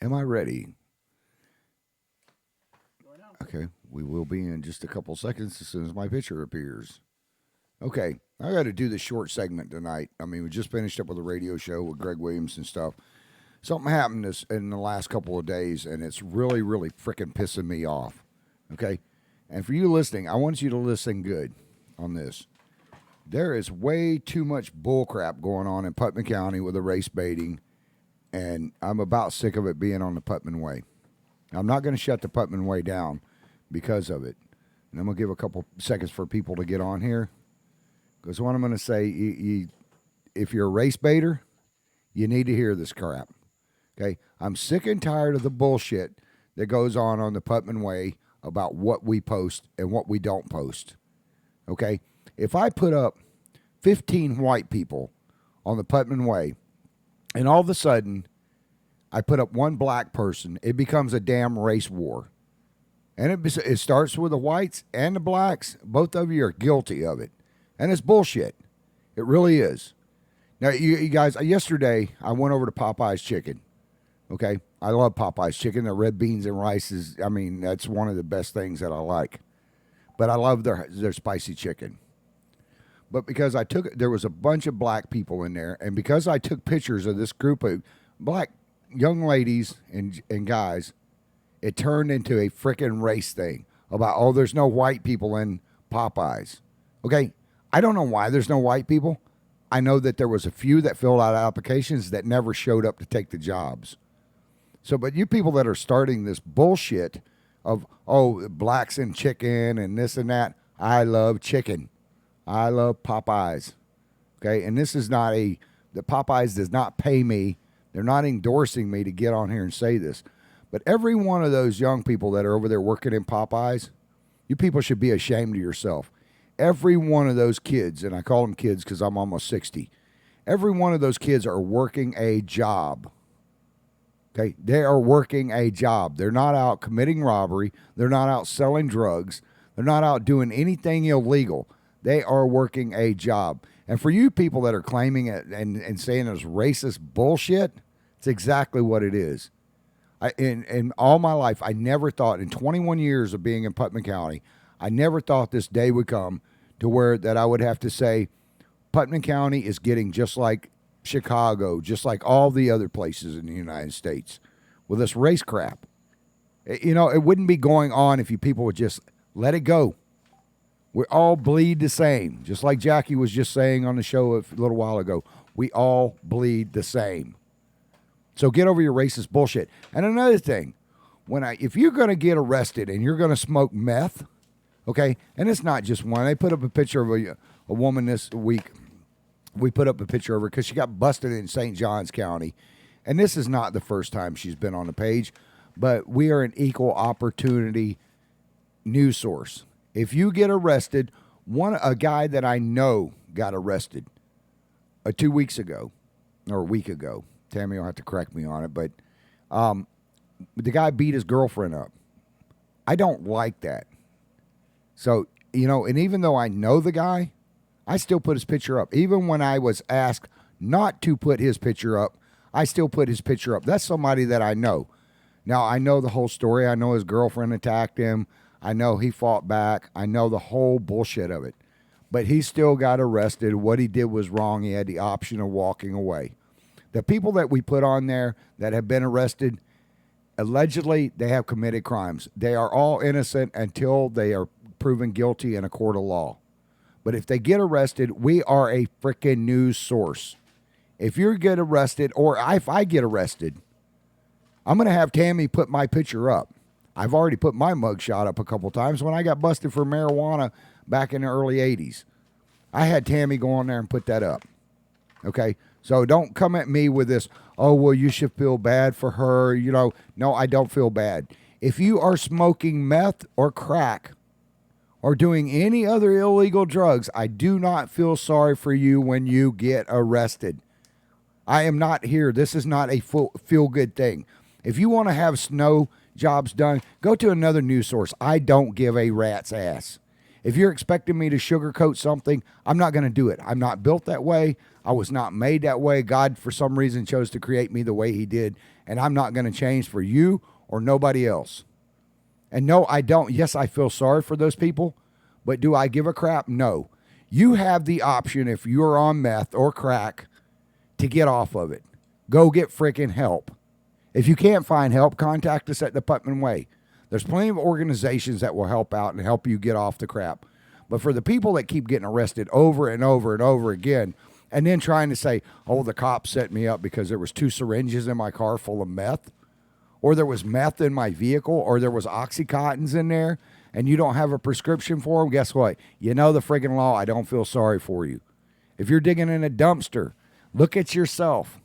Am I ready? Okay, we will be in just a couple seconds as soon as my picture appears. Okay, I got to do the short segment tonight. I mean, we just finished up with a radio show with Greg Williams and stuff. Something happened in the last couple of days, and it's really, really freaking pissing me off. Okay, and for you listening, I want you to listen good on this. There is way too much bullcrap going on in Putnam County with the race baiting, and I'm about sick of it being on the Putnam Way. I'm not going to shut the Putnam Way down because of it. And I'm going to give a couple seconds for people to get on here. Because what I'm going to say, if you're a race baiter, you need to hear this crap. Okay? I'm sick and tired of the bullshit that goes on the Putnam Way about what we post and what we don't post. Okay? If I put up 15 white people on the Putnam Way, and all of a sudden I put up one black person, it becomes a damn race war. And it starts with the whites and the blacks. Both of you are guilty of it. And it's bullshit. It really is. Now, you guys, yesterday I went over to Popeye's Chicken. Okay? I love Popeye's Chicken. Their red beans and rice is, I mean, that's one of the best things that I like. But I love their spicy chicken. But because there was a bunch of black people in there, and because I took pictures of this group of black young ladies and guys, it turned into a freaking race thing about, oh, there's no white people in Popeyes. Okay? I don't know why there's no white people. I know that there was a few that filled out applications that never showed up to take the jobs. So, but you people that are starting this bullshit of, oh, blacks and chicken and this and that, I love chicken. I love Popeyes. Okay? And this is not the Popeyes does not pay me. They're not endorsing me to get on here and say this. But every one of those young people that are over there working in Popeyes, you people should be ashamed of yourself. Every one of those kids, and I call them kids because I'm almost 60, every one of those kids are working a job. Okay? They are working a job. They're not out committing robbery. They're not out selling drugs. They're not out doing anything illegal. They are working a job. And for you people that are claiming it and saying it's racist bullshit, it's exactly what it is. In all my life, I never thought, in 21 years of being in Putnam County, I never thought this day would come to where that I would have to say Putnam County is getting just like Chicago, just like all the other places in the United States with this race crap. You know, it wouldn't be going on if you people would just let it go. We all bleed the same. Just like Jackie was just saying on the show a little while ago, we all bleed the same. So get over your racist bullshit. And another thing, if you're going to get arrested and you're going to smoke meth, okay, and it's not just one. They put up a picture of a woman this week. We put up a picture of her because she got busted in St. Johns County. And this is not the first time she's been on the page, but we are an equal opportunity news source. If you get arrested, a guy that I know got arrested 2 weeks ago, or a week ago. Tammy will have to correct me on it, but the guy beat his girlfriend up. I don't like that. So, you know, and even though I know the guy, I still put his picture up. Even when I was asked not to put his picture up, I still put his picture up. That's somebody that I know. Now, I know the whole story. I know his girlfriend attacked him. I know he fought back. I know the whole bullshit of it. But he still got arrested. What he did was wrong. He had the option of walking away. The people that we put on there that have been arrested, allegedly, they have committed crimes. They are all innocent until they are proven guilty in a court of law. But if they get arrested, we are a freaking news source. If you get arrested, or if I get arrested, I'm going to have Tammy put my picture up. I've already put my mugshot up a couple times when I got busted for marijuana back in the early 80s. I had Tammy go on there and put that up. Okay? So don't come at me with this, oh, well, you should feel bad for her. You know, no, I don't feel bad. If you are smoking meth or crack or doing any other illegal drugs, I do not feel sorry for you when you get arrested. I am not here. This is not a feel-good thing. If you want to have snow jobs done, go to another news source. I don't give a rat's ass. If you're expecting me to sugarcoat something, I'm not going to do it. I'm not built that way. I was not made that way. God, for some reason, chose to create me the way he did, and I'm not going to change for you or nobody else. And no, I don't. Yes, I feel sorry for those people, but do I give a crap? No. You have the option, if you're on meth or crack, to get off of it. Go get freaking help. If you can't find help, contact us at the Putnam Way. There's plenty of organizations that will help out and help you get off the crap. But for the people that keep getting arrested over and over and over again, and then trying to say, oh, the cops set me up because there was 2 syringes in my car full of meth, or there was meth in my vehicle, or there was Oxycontins in there, and you don't have a prescription for them, guess what? You know the friggin' law. I don't feel sorry for you. If you're digging in a dumpster, look at yourself.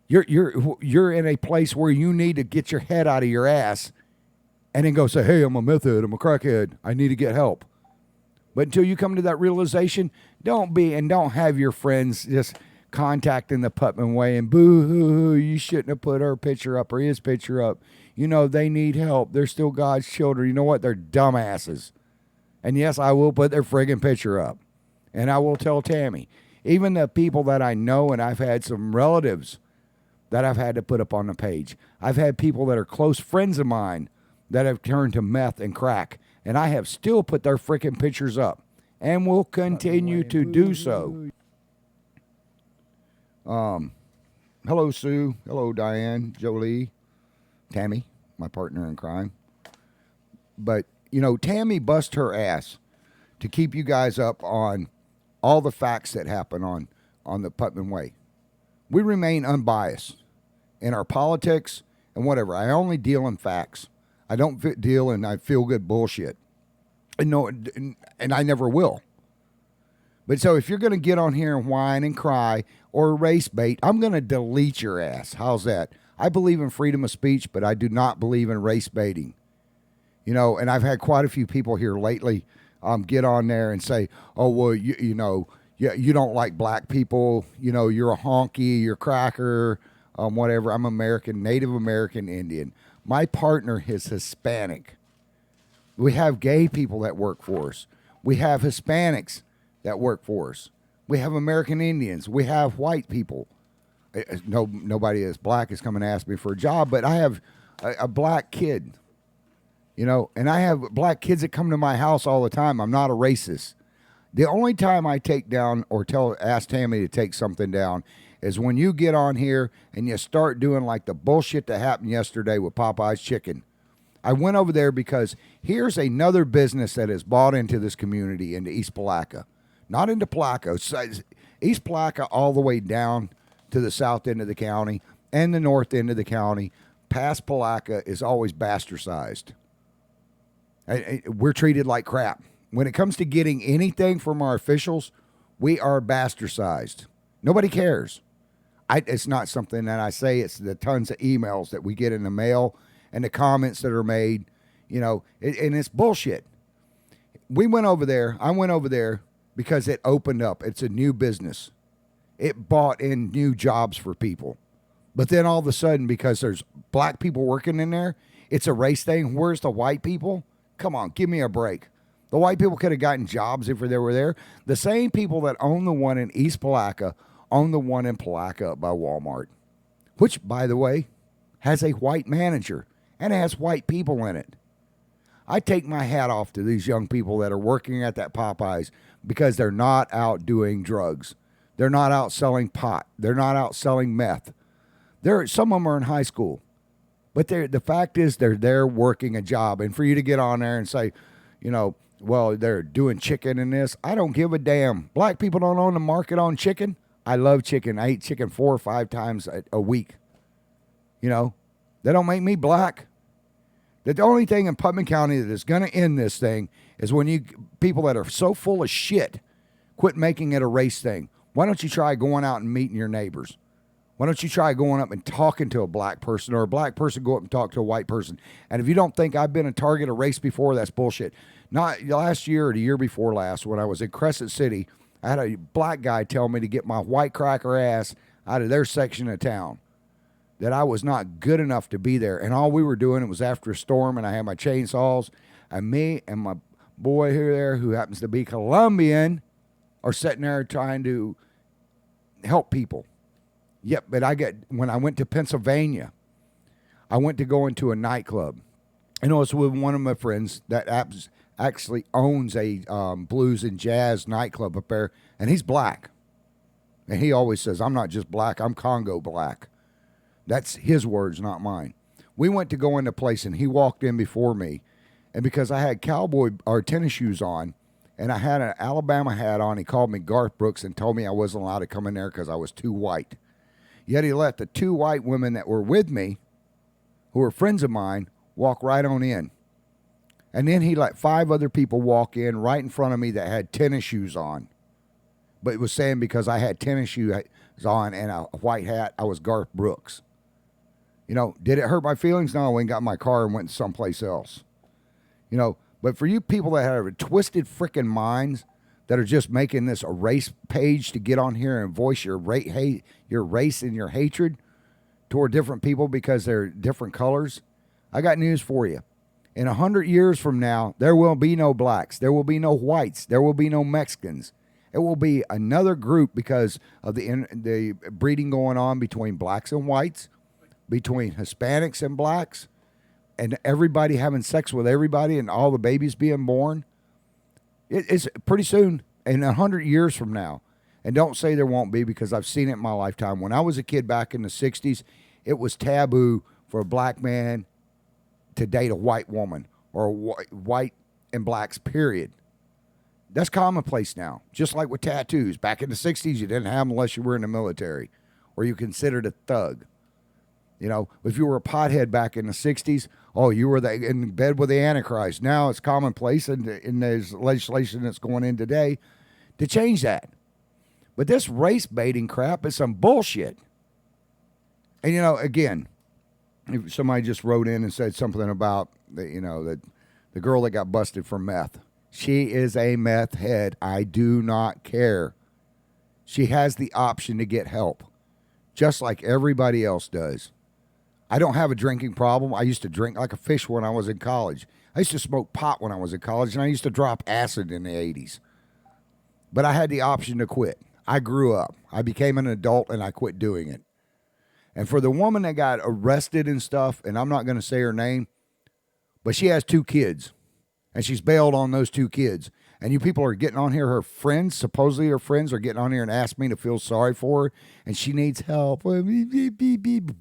You're in a place where you need to get your head out of your ass and then go say, hey, I'm a meth head, I'm a crackhead, I need to get help. But until you come to that realization, don't have your friends just contacting the Putnam Way and boo-hoo, you shouldn't have put her picture up or his picture up. You know, they need help. They're still God's children. You know what? They're dumbasses. And yes, I will put their friggin' picture up. And I will tell Tammy. Even the people that I know, and I've had some relatives that I've had to put up on the page. I've had people that are close friends of mine that have turned to meth and crack. And I have still put their freaking pictures up and will continue to do so. Hello, Sue. Hello, Diane, Jolie, Tammy, my partner in crime. But, you know, Tammy bust her ass to keep you guys up on all the facts that happen on the Putnam Way. We remain unbiased in our politics and whatever. I only deal in facts. I don't deal in I feel good bullshit. And no, and I never will. But so if you're going to get on here and whine and cry or race bait, I'm going to delete your ass. How's that? I believe in freedom of speech, but I do not believe in race baiting. You know, and I've had quite a few people here lately get on there and say, oh, well, you know, you don't like black people. You know, you're a honky, you're a cracker, whatever. I'm American, Native American Indian. My partner is Hispanic. We have gay people that work for us. We have Hispanics that work for us. We have American Indians. We have white people. Nobody that's black is coming to ask me for a job, but I have a black kid, you know, and I have black kids that come to my house all the time. I'm not a racist. The only time I take down or ask Tammy to take something down is when you get on here and you start doing like the bullshit that happened yesterday with Popeye's Chicken. I went over there because here's another business that has bought into this community, into East Palaca. Not into Palaca. East Palaca all the way down to the south end of the county and the north end of the county. Past Palaca is always bastardized. We're treated like crap. When it comes to getting anything from our officials, we are bastardized. Nobody cares. It's not something that I say. It's the tons of emails that we get in the mail and the comments that are made, you know, and it's bullshit. I went over there because it opened up. It's a new business. It brought in new jobs for people. But then all of a sudden, because there's black people working in there, it's a race thing. Where's the white people? Come on, give me a break. The white people could have gotten jobs if they were there. The same people that own the one in East Palaca own the one in Palaca up by Walmart, which, by the way, has a white manager and it has white people in it. I take my hat off to these young people that are working at that Popeyes because they're not out doing drugs. They're not out selling pot. They're not out selling meth. Some of them are in high school. But the fact is they're there working a job. And for you to get on there and say, you know, well, they're doing chicken in this, I don't give a damn. Black people don't own the market on chicken. I love chicken. I eat chicken 4 or 5 times a week. You know, they don't make me black. The only thing in Putnam County that is going to end this thing is when you people that are so full of shit quit making it a race thing. Why don't you try going out and meeting your neighbors? Why don't you try going up and talking to a black person, or a black person go up and talk to a white person? And if you don't think I've been a target of race before, that's bullshit. Not last year or the year before last, when I was in Crescent City, I had a black guy tell me to get my white cracker ass out of their section of town, that I was not good enough to be there. And all we were doing, it was after a storm, and I had my chainsaws, and me and my boy here there, who happens to be Colombian, are sitting there trying to help people. Yep, but when I went to Pennsylvania, I went to go into a nightclub. And it was with one of my friends that actually owns a blues and jazz nightclub up there, and he's black. And he always says, I'm not just black, I'm Congo black. That's his words, not mine. We went to go into a place, and he walked in before me. And because I had cowboy or tennis shoes on, and I had an Alabama hat on, he called me Garth Brooks and told me I wasn't allowed to come in there because I was too white. Yet he let the 2 white women that were with me, who were friends of mine, walk right on in. And then he let 5 other people walk in right in front of me that had tennis shoes on. But it was saying because I had tennis shoes on and a white hat, I was Garth Brooks. You know, did it hurt my feelings? No, I went and got in my car and went someplace else. You know, but for you people that have twisted freaking minds that are just making this a race page to get on here and voice your race and your hatred toward different people because they're different colors, I got news for you. In 100 years from now, there will be no blacks. There will be no whites. There will be no Mexicans. It will be another group because of the breeding going on between blacks and whites, between Hispanics and blacks, and everybody having sex with everybody and all the babies being born. It's pretty soon, in 100 years from now. And don't say there won't be because I've seen it in my lifetime. When I was a kid back in the 60s, it was taboo for a black man to date a white woman or white and blacks, period. That's commonplace now, just like with tattoos. Back in the 60s, you didn't have them unless you were in the military or you considered a thug. You know, if you were a pothead back in the 60s, oh, you were in bed with the Antichrist. Now it's commonplace, and there's legislation that's going in today to change that. But this race baiting crap is some bullshit. And, you know, again, if somebody just wrote in and said something about, that the girl that got busted for meth. She is a meth head. I do not care. She has the option to get help, just like everybody else does. I don't have a drinking problem. I used to drink like a fish when I was in college. I used to smoke pot when I was in college, and I used to drop acid in the 80s. But I had the option to quit. I grew up. I became an adult, and I quit doing it. And for the woman that got arrested and stuff, and I'm not going to say her name, but she has 2 kids, and she's bailed on those 2 kids. And you people are getting on here, her friends, supposedly her friends, are getting on here and ask me to feel sorry for her, and she needs help.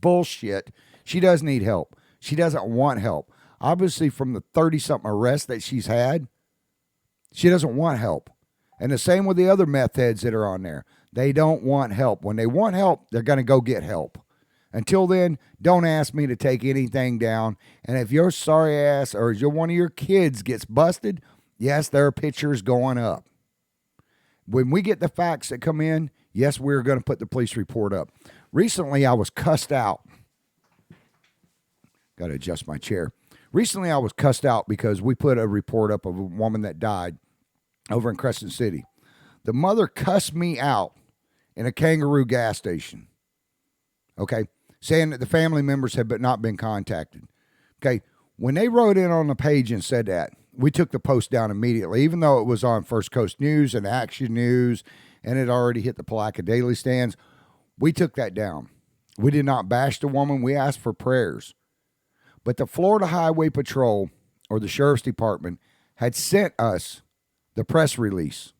Bullshit. She does need help. She doesn't want help. Obviously, from the 30-something arrests that she's had, she doesn't want help. And the same with the other meth heads that are on there. They don't want help. When they want help, they're going to go get help. Until then, don't ask me to take anything down. And if your sorry ass or one of your kids gets busted, yes, there are pictures going up. When we get the facts that come in, yes, we're going to put the police report up. Recently, I was cussed out. Got to adjust my chair. Recently, I was cussed out because we put a report up of a woman that died over in Crescent City. The mother cussed me out in a Kangaroo gas station. Okay? Saying that the family members had not been contacted. Okay? When they wrote in on the page and said that, we took the post down immediately, even though it was on First Coast News and Action News, and it already hit the Palaca Daily stands. We took that down. We did not bash the woman. We asked for prayers. But the Florida Highway Patrol, or the Sheriff's Department, had sent us the press release.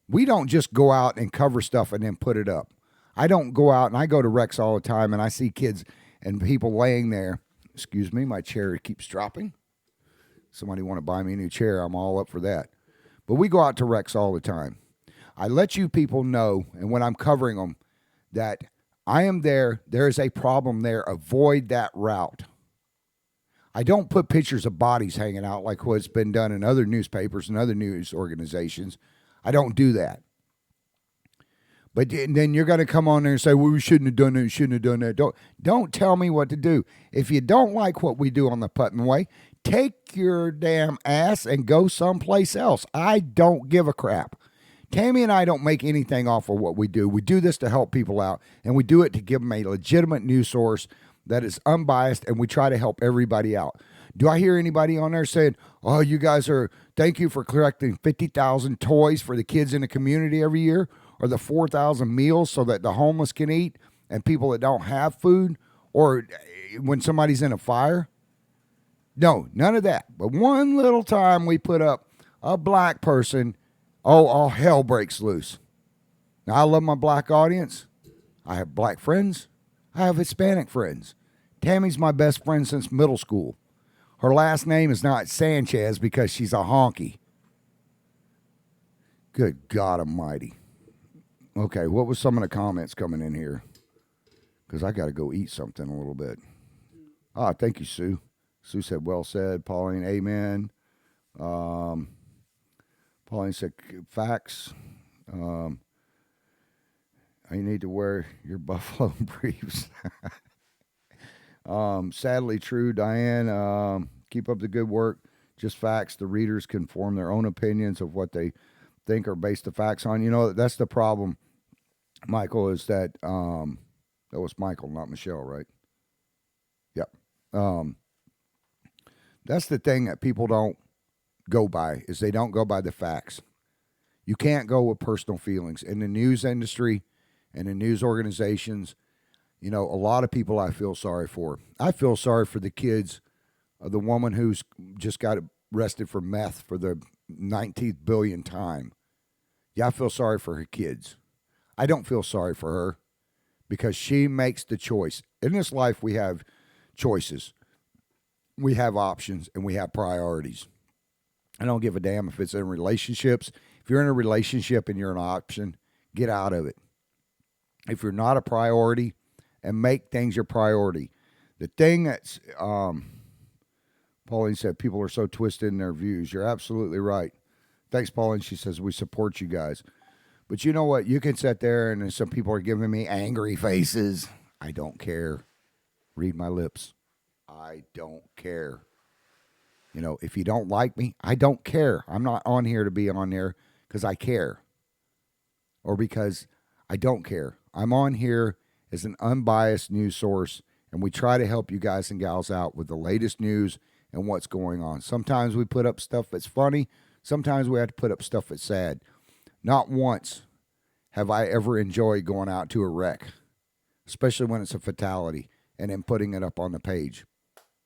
We don't just go out and cover stuff and then put it up. I don't go out, and I go to Rex all the time, and I see kids and people laying there. Excuse me, my chair keeps dropping. Somebody want to buy me a new chair, I'm all up for that. But we go out to Rex all the time. I let you people know, and when I'm covering them, that I am there. There is a problem there. Avoid that route. I don't put pictures of bodies hanging out like what's been done in other newspapers and other news organizations. I don't do that. But then you're going to come on there and say, well, we shouldn't have done that, shouldn't have done that. Don't tell me what to do. If you don't like what we do on the Putnam Way, take your damn ass and go someplace else. I don't give a crap. Tammy and I don't make anything off of what we do. We do this to help people out, and we do it to give them a legitimate news source that is unbiased, and we try to help everybody out. Do I hear anybody on there saying, oh, you guys thank you for collecting 50,000 toys for the kids in the community every year, or the 4,000 meals so that the homeless can eat, and people that don't have food, or when somebody's in a fire. No, none of that. But one little time we put up a black person, all hell breaks loose. Now, I love my black audience. I have black friends. I have Hispanic friends. Tammy's my best friend since middle school. Her last name is not Sanchez because she's a honky. Good God Almighty. Okay, what was some of the comments coming in here? Because I got to go eat something a little bit. Thank you, Sue. Sue said, well said. Pauline, amen. Pauline said, facts. You need to wear your buffalo briefs. Sadly true, Diane. Keep up the good work. Just facts. The readers can form their own opinions of what they think are based the facts on. You know, that's the problem, Michael, is that that was Michael, not Michelle, right? Yep. That's the thing that people don't go by, is they don't go by the facts. You can't go with personal feelings. In the news industry and in news organizations, you know, a lot of people I feel sorry for. I feel sorry for the kids, the woman who's just got arrested for meth for the 19th billionth time. Yeah, I feel sorry for her kids. I don't feel sorry for her because she makes the choice. In this life, we have choices. We have options and we have priorities. I don't give a damn if it's in relationships. If you're in a relationship and you're an option, get out of it. If you're not a priority, and make things your priority. The thing that's, Pauline said, people are so twisted in their views. You're absolutely right. Thanks, Pauline. She says, we support you guys. But you know what? You can sit there and some people are giving me angry faces. I don't care. Read my lips. I don't care. You know, if you don't like me, I don't care. I'm not on here to be on there because I care or because I don't care. I'm on here as an unbiased news source, and we try to help you guys and gals out with the latest news and what's going on. Sometimes we put up stuff that's funny. Sometimes we have to put up stuff that's sad. Not once have I ever enjoyed going out to a wreck, especially when it's a fatality, and then putting it up on the page.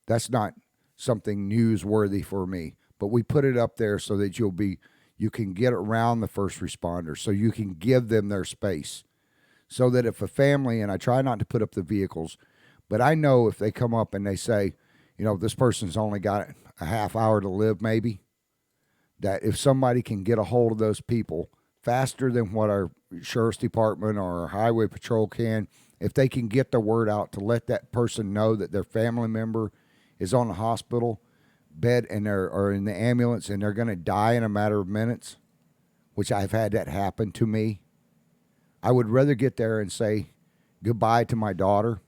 That's not something newsworthy for me, but we put it up there so that you can get around the first responders, so you can give them their space. So that if a family, and I try not to put up the vehicles, but I know if they come up and they say, you know, this person's only got a half hour to live maybe, that if somebody can get a hold of those people faster than what our sheriff's department or our highway patrol can, if they can get the word out to let that person know that their family member is on the hospital bed and or in the ambulance and they're going to die in a matter of minutes, which I've had that happen to me, I would rather get there and say goodbye to my daughter,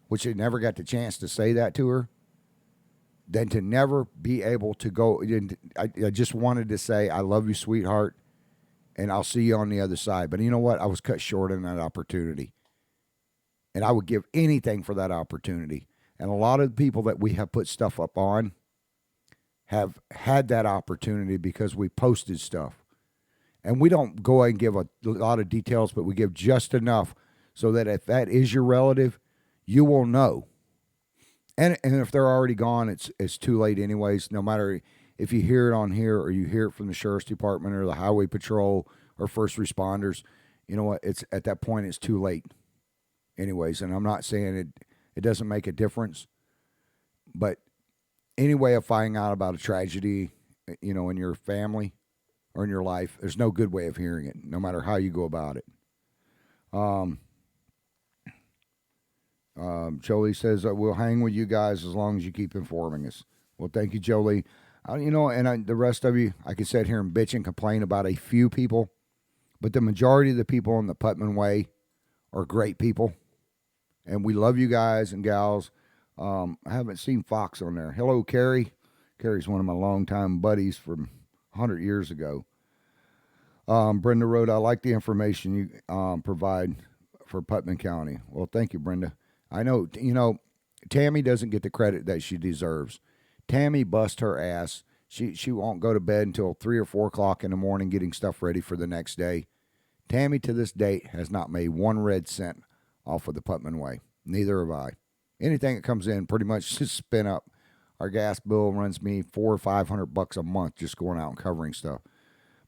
which I never got the chance to say that to her, than to never be able to go. I just wanted to say, I love you, sweetheart, and I'll see you on the other side. But you know what? I was cut short on that opportunity. And I would give anything for that opportunity. And a lot of the people that we have put stuff up on have had that opportunity because we posted stuff. And we don't go and give a lot of details, but we give just enough so that if that is your relative, you will know. And if they're already gone, it's too late anyways. No matter if you hear it on here or you hear it from the sheriff's department or the highway patrol or first responders, you know what? It's at that point it's too late anyways. And I'm not saying it doesn't make a difference, but any way of finding out about a tragedy, you know, in your family or in your life, there's no good way of hearing it, no matter how you go about it. Jolie says, we'll hang with you guys as long as you keep informing us. Well, thank you, Jolie. You know, and the rest of you, I can sit here and bitch and complain about a few people, but the majority of the people on the Putnam Way are great people, and we love you guys and gals. I haven't seen Fox on there. Hello, Carrie. Carrie's one of my longtime buddies from 100 years ago. Brenda wrote, I like the information you provide for Putnam County. Well, thank you, Brenda. I know, you know, Tammy doesn't get the credit that she deserves. Tammy bust her ass. She won't go to bed until 3 or 4 o'clock in the morning getting stuff ready for the next day. Tammy, to this date, has not made 1 red cent off of the Putnam Way. Neither have I. Anything that comes in, pretty much just spin up. Our gas bill runs me $400 or $500 a month just going out and covering stuff.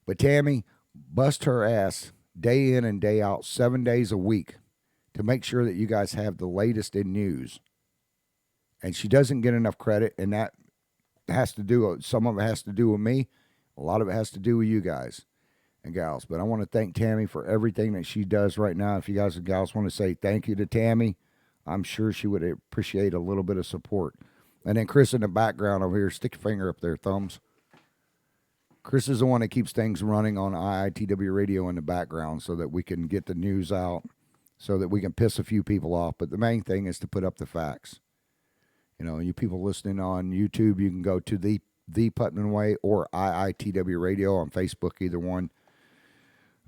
But Tammy, bust her ass day in and day out, 7 days a week, to make sure that you guys have the latest in news. And she doesn't get enough credit, and that has to do, some of it has to do with me. A lot of it has to do with you guys and gals. But I want to thank Tammy for everything that she does right now. If you guys and gals want to say thank you to Tammy, I'm sure she would appreciate a little bit of support. And then Chris in the background over here, stick your finger up there, thumbs. Chris is the one that keeps things running on IITW radio in the background so that we can get the news out, so that we can piss a few people off. But the main thing is to put up the facts. You know, you people listening on YouTube, you can go to the Putnam Way or IITW Radio on Facebook, either one.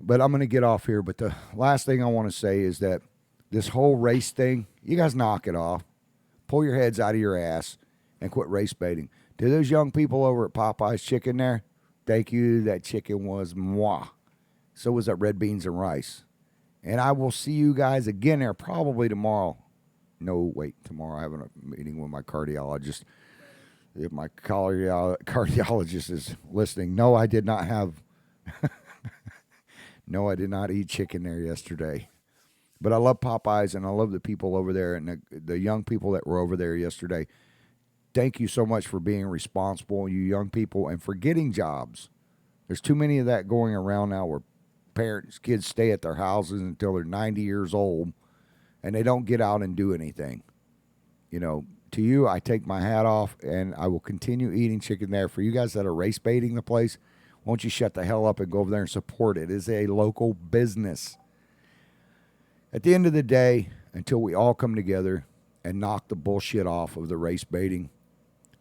But I'm going to get off here. But the last thing I want to say is that this whole race thing, you guys knock it off. Pull your heads out of your ass and quit race baiting. To those young people over at Popeye's Chicken there, thank you. That chicken was mwah. So was that red beans and rice. And I will see you guys again there probably tomorrow. No, wait, tomorrow I have a meeting with my cardiologist. If my cardiologist is listening, no, I did not have, no, I did not eat chicken there yesterday. But I love Popeyes, and I love the people over there and the young people that were over there yesterday. Thank you so much for being responsible, you young people, and for getting jobs. There's too many of that going around now where kids stay at their houses until they're 90 years old, and they don't get out and do anything. You know, to you, I take my hat off, and I will continue eating chicken there. For you guys that are race baiting the place, won't you shut the hell up and go over there and support it? It is a local business. At the end of the day, until we all come together and knock the bullshit off of the race baiting,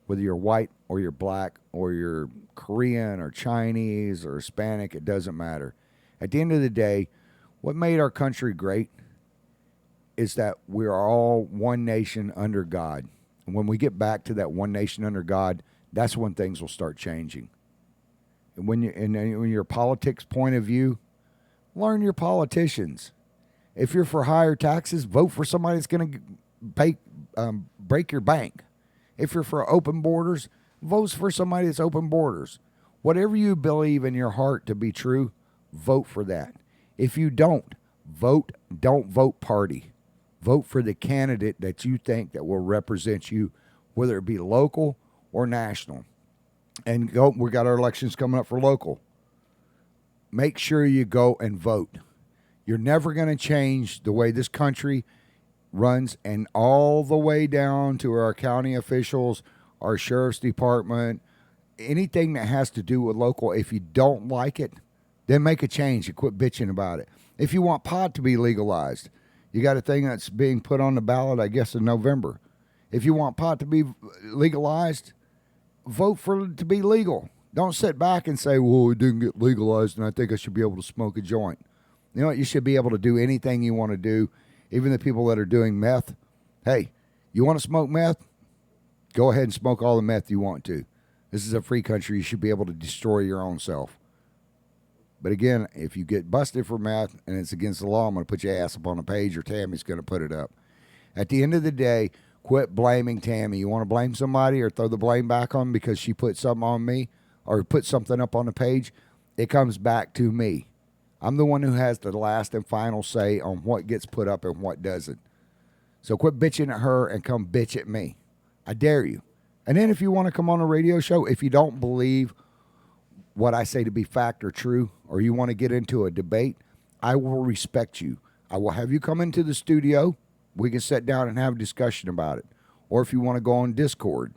whether you're white or you're black or you're Korean or Chinese or Hispanic, it doesn't matter. At the end of the day, what made our country great is that we are all one nation under God. And when we get back to that one nation under God, that's when things will start changing. And when your politics point of view, learn your politicians. If you're for higher taxes, vote for somebody that's going to break your bank. If you're for open borders, vote for somebody that's open borders. Whatever you believe in your heart to be true, vote for that. If you don't vote party. Vote for the candidate that you think that will represent you, whether it be local or national. And we got our elections coming up for local. Make sure you go and vote. You're never going to change the way this country runs, and all the way down to our county officials, our sheriff's department, anything that has to do with local. If you don't like it, then make a change and quit bitching about it. If you want pot to be legalized, you got a thing that's being put on the ballot, I guess, in November. If you want pot to be legalized, vote for it to be legal. Don't sit back and say, well, it didn't get legalized and I think I should be able to smoke a joint. You know what? You should be able to do anything you want to do. Even the people that are doing meth. Hey, you want to smoke meth? Go ahead and smoke all the meth you want to. This is a free country. You should be able to destroy your own self. But again, if you get busted for meth and it's against the law, I'm going to put your ass up on a page, or Tammy's going to put it up. At the end of the day, quit blaming Tammy. You want to blame somebody or throw the blame back on because she put something on me or put something up on the page, it comes back to me. I'm the one who has the last and final say on what gets put up and what doesn't. So quit bitching at her and come bitch at me. I dare you. And then if you want to come on a radio show, if you don't believe what I say to be fact or true, or you want to get into a debate, I will respect you. I will have you come into the studio. We can sit down and have a discussion about it. Or if you want to go on Discord,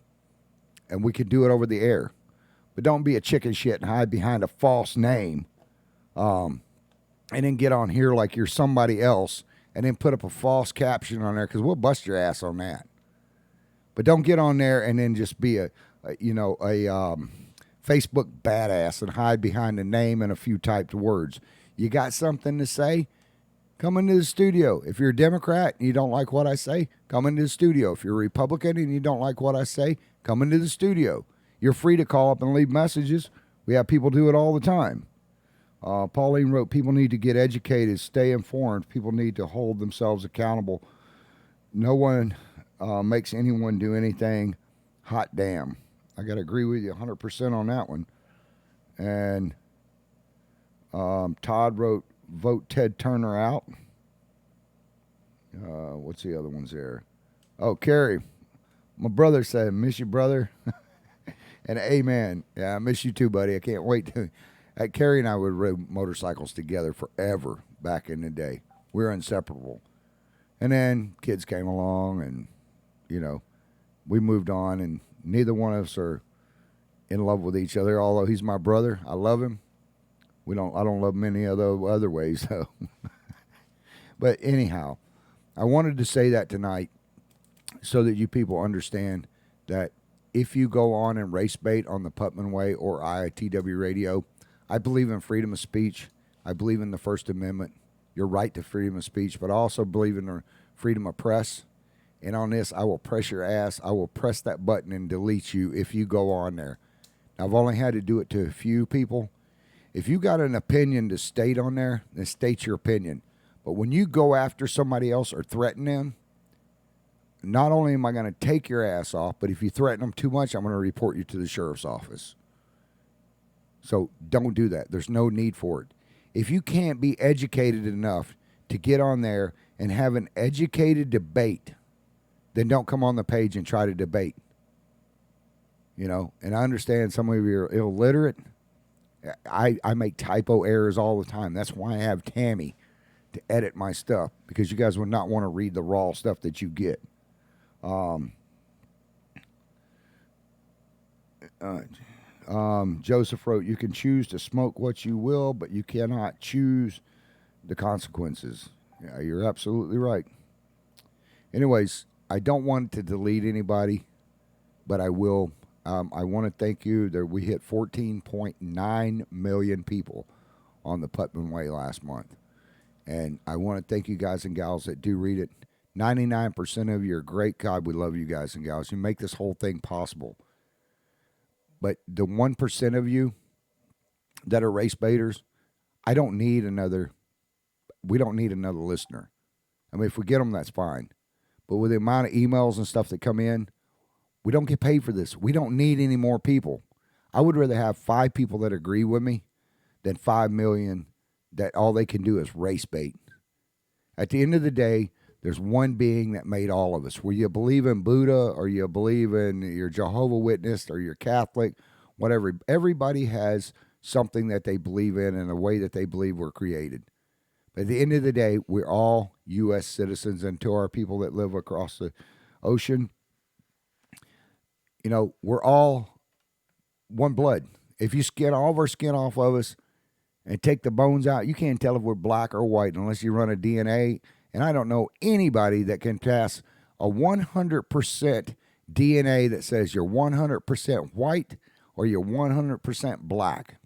and we can do it over the air. But don't be a chicken shit and hide behind a false name. And then get on here like you're somebody else and then put up a false caption on there, because we'll bust your ass on that. But don't get on there and then just be a Facebook badass and hide behind a name and a few typed words. You got something to say? Come into the studio. If you're a Democrat and you don't like what I say, come into the studio. If you're a Republican and you don't like what I say, come into the studio. You're free to call up and leave messages. We have people do it all the time. Pauline wrote, people need to get educated, stay informed. People need to hold themselves accountable. No one makes anyone do anything. Hot damn. I got to agree with you 100% on that one. And Todd wrote, vote Ted Turner out. What's the other ones there? Oh, Carrie, my brother said, miss you, brother. And amen. Yeah, I miss you too, buddy. I can't wait to. Carrie and I would ride motorcycles together forever back in the day. We were inseparable. And then kids came along and, we moved on, and neither one of us are in love with each other, although he's my brother. I love him. I don't love him any other ways, though. But anyhow, I wanted to say that tonight so that you people understand that if you go on and race bait on the Putnam Way or IITW radio, I believe in freedom of speech. I believe in the First Amendment, your right to freedom of speech, but I also believe in the freedom of press. And on this, I will press your ass. I will press that button and delete you if you go on there. Now, I've only had to do it to a few people. If you got an opinion to state on there, then state your opinion. But when you go after somebody else or threaten them, not only am I going to take your ass off, but if you threaten them too much, I'm going to report you to the sheriff's office. So don't do that. There's no need for it. If you can't be educated enough to get on there and have an educated debate, then don't come on the page and try to debate. And I understand some of you are illiterate. I make typo errors all the time. That's why I have Tammy to edit my stuff, because you guys would not want to read the raw stuff that you get. Joseph wrote, you can choose to smoke what you will, but you cannot choose the consequences. Yeah, you're absolutely right. Anyways, I don't want to delete anybody, but I will. I want to thank you. We hit 14.9 million people on the Putnam Way last month. And I want to thank you guys and gals that do read it. 99% of you are great. God, we love you guys and gals. You make this whole thing possible. But the 1% of you that are race baiters, we don't need another listener. I mean, if we get them, that's fine. But with the amount of emails and stuff that come in, we don't get paid for this. We don't need any more people. I would rather have 5 people that agree with me than 5 million that all they can do is race bait. At the end of the day, there's one being that made all of us. Whether you believe in Buddha or you believe in your Jehovah Witness or you're Catholic, whatever. Everybody has something that they believe in and a way that they believe we're created. But at the end of the day, we're all U.S. citizens, and to our people that live across the ocean, we're all one blood. If you skin all of our skin off of us and take the bones out, you can't tell if we're black or white unless you run a DNA. And I don't know anybody that can pass a 100% DNA that says you're 100% white or you're 100% black.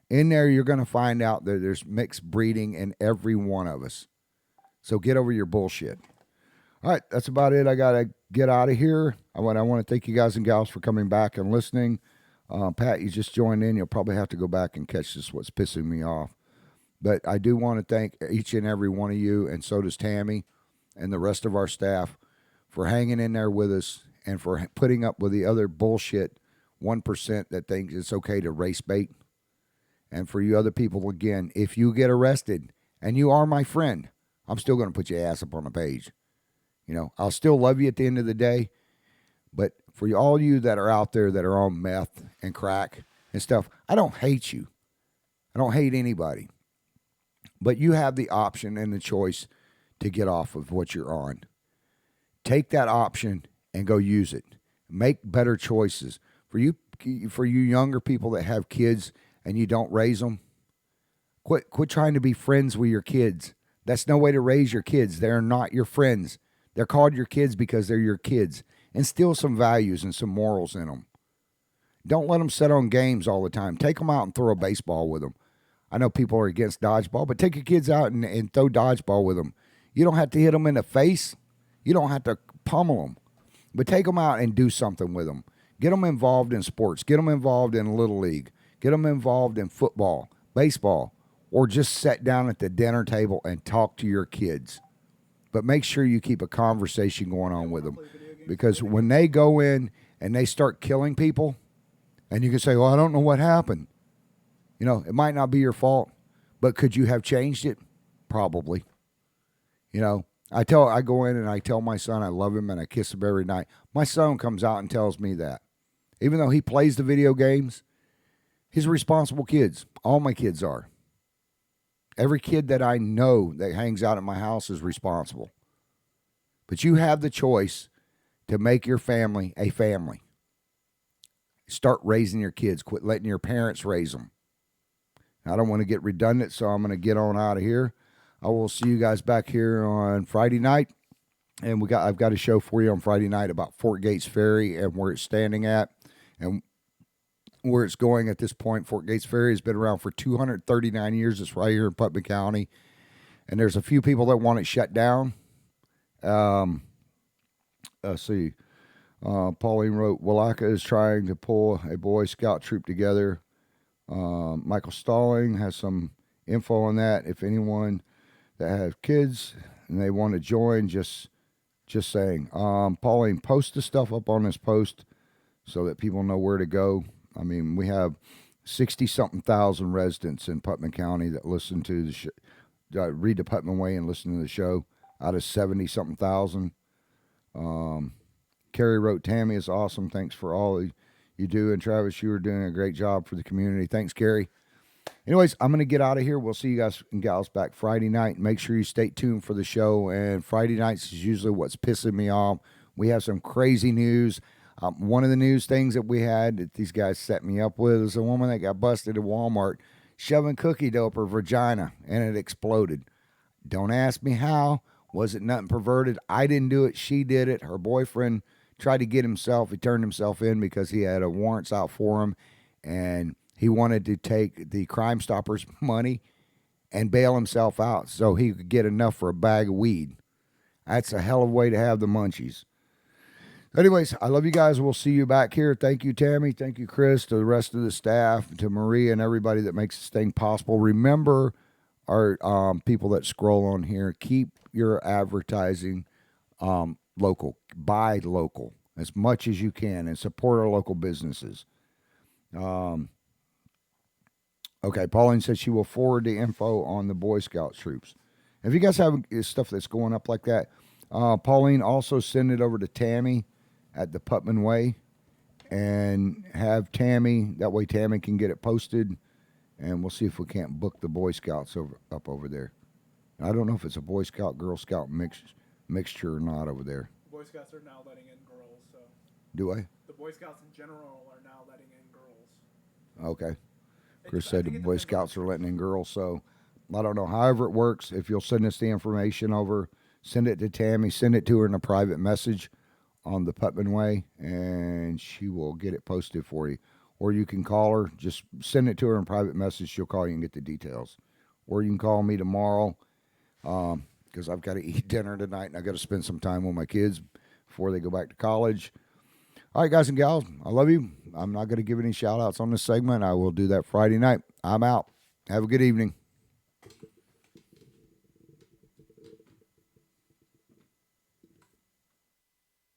In there, you're going to find out that there's mixed breeding in every one of us. So get over your bullshit. All right, that's about it. I got to get out of here. I want to thank you guys and gals for coming back and listening. Pat, you just joined in. You'll probably have to go back and catch this, what's pissing me off. But I do want to thank each and every one of you, and so does Tammy and the rest of our staff, for hanging in there with us and for putting up with the other bullshit 1% that thinks it's okay to race bait. And for you other people, again, if you get arrested and you are my friend, I'm still going to put your ass up on the page. I'll still love you at the end of the day. But for all you that are out there that are on meth and crack and stuff, I don't hate you. I don't hate anybody. But you have the option and the choice to get off of what you're on. Take that option and go use it. Make better choices. For you younger people that have kids and you don't raise them, quit trying to be friends with your kids. That's no way to raise your kids. They're not your friends. They're called your kids because they're your kids. Instill some values and some morals in them. Don't let them sit on games all the time. Take them out and throw a baseball with them. I know people are against dodgeball, but take your kids out and throw dodgeball with them. You don't have to hit them in the face. You don't have to pummel them. But take them out and do something with them. Get them involved in sports. Get them involved in Little League. Get them involved in football, baseball, or just sit down at the dinner table and talk to your kids. But make sure you keep a conversation going on with them, because when they go in and they start killing people, and you can say, well, I don't know what happened. You know, it might not be your fault, but could you have changed it? Probably. You know, I go in and I tell my son I love him and I kiss him every night. My son comes out and tells me that. Even though he plays the video games, he's responsible kids. All my kids are. Every kid that I know that hangs out at my house is responsible. But you have the choice to make your family a family. Start raising your kids. Quit letting your parents raise them. I don't want to get redundant, so I'm going to get on out of here. I will see you guys back here on Friday night. And I've got a show for you on Friday night about Fort Gates Ferry and where it's standing at and where it's going at this point. Fort Gates Ferry has been around for 239 years. It's right here in Putnam County. And there's a few people that want it shut down. Let's see. Pauline wrote, Walaka is trying to pull a Boy Scout troop together. Michael Stalling has some info on that. If anyone that has kids and they want to join, just saying. Pauline, post the stuff up on this post so that people know where to go. I mean, we have 60-something thousand residents in Putnam County that listen to the read the Putnam Way and listen to the show out of 70-something thousand. Carrie wrote, Tammy is awesome. Thanks for all you do. And Travis, you are doing a great job for the community. Thanks, Carrie. Anyways, I'm going to get out of here. We'll see you guys and gals back Friday night. Make sure you stay tuned for the show. And Friday nights is usually what's pissing me off. We have some crazy news. One of the news things that we had that these guys set me up with is a woman that got busted at Walmart shoving cookie dough up her vagina, and it exploded. Don't ask me how. Was it nothing perverted? I didn't do it. She did it. Her boyfriend tried to get himself. He turned himself in because he had warrants out for him, and he wanted to take the Crime Stoppers money and bail himself out so he could get enough for a bag of weed. That's a hell of a way to have the munchies. Anyways, I love you guys. We'll see you back here. Thank you, Tammy. Thank you, Chris, to the rest of the staff, to Maria and everybody that makes this thing possible. Remember our people that scroll on here, keep your advertising local. Buy local as much as you can and support our local businesses. Okay, Pauline says she will forward the info on the Boy Scout troops. If you guys have stuff that's going up like that, Pauline, also send it over to Tammy at the Putnam Way and have Tammy, that way Tammy can get it posted, and we'll see if we can't book the Boy Scouts up over there. I don't know if it's a Boy Scout, Girl Scout mixture or not over there. The Boy Scouts are now letting in girls, so. Do I? The Boy Scouts in general are now letting in girls. Okay. Chris said the Boy Scouts are letting in girls, so I don't know. However it works, if you'll send us the information over, send it to Tammy, send it to her in a private message on the Putnam Way, and she will get it posted for you. Or you can call her, just send it to her in a private message. She'll call you and get the details. Or you can call me tomorrow because I've got to eat dinner tonight, and I've got to spend some time with my kids before they go back to college. All right, guys and gals, I love you. I'm not going to give any shout-outs on this segment. I will do that Friday night. I'm out. Have a good evening.